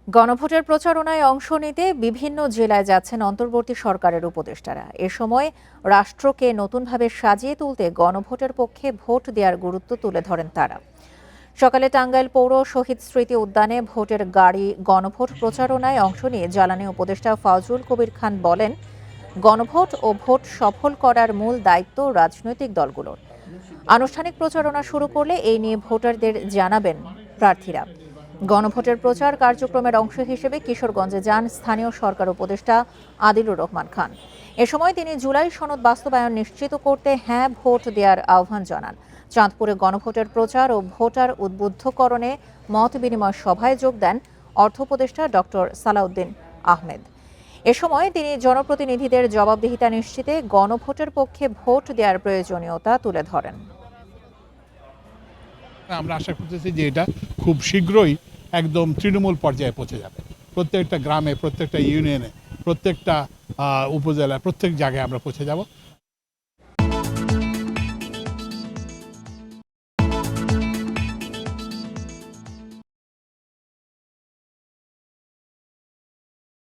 গণভোটের প্রচারণায় অংশ নিতে বিভিন্ন জেলায় যাচ্ছেন অন্তর্বর্তী সরকারের উপদেষ্টারা। এ সময় রাষ্ট্রকে নতুনভাবে সাজিয়ে তুলতে গণভোটের পক্ষে ভোট দেওয়ার গুরুত্ব তুলে ধরেন তারা। সকালে টাঙ্গাইল পৌর শহীদ স্মৃতি উদ্যানে ভোটের গাড়ি গণভোট প্রচারণায় অংশ নিয়ে জ্বালানি উপদেষ্টা ফজলুল কবির খান বলেন, গণভোট ও ভোট সফল করার মূল দায়িত্ব রাজনৈতিক দলগুলোর। আনুষ্ঠানিক প্রচারণা শুরু করলে এই নিয়ে ভোটারদের জানাবেন প্রার্থীরা। গণভোটের প্রচার কার্যক্রমের অংশ হিসেবে কিশোরগঞ্জে যান স্থানীয় সরকার উপদেষ্টা আদিলুর রহমান খান। এ সময় তিনি জুলাই সনদ বাস্তবায়ন নিশ্চিত করতে হ্যাঁ ভোট দেওয়ার আহ্বান জানান। চাঁদপুরে গণভোটের প্রচার ও ভোটার উদ্বুদ্ধকরণে মত বিনিময় সভায় যোগ দেন অর্থ উপদেষ্টা ডক্টর সালাউদ্দিন আহমেদ। এ সময় তিনি জনপ্রতিনিধিদের জবাবদিহিতা নিশ্চিতে গণভোটের পক্ষে ভোট দেওয়ার প্রয়োজনীয়তা তুলে ধরেন। আমরা আশা করতেছি যে এটা খুব শীঘ্রই একদম তৃণমূল পর্যায়ে পৌঁছে যাবে। প্রত্যেকটা গ্রামে, প্রত্যেকটা ইউনিয়নে, প্রত্যেকটা উপজেলায়, প্রত্যেক জায়গায় আমরা পৌঁছে যাব।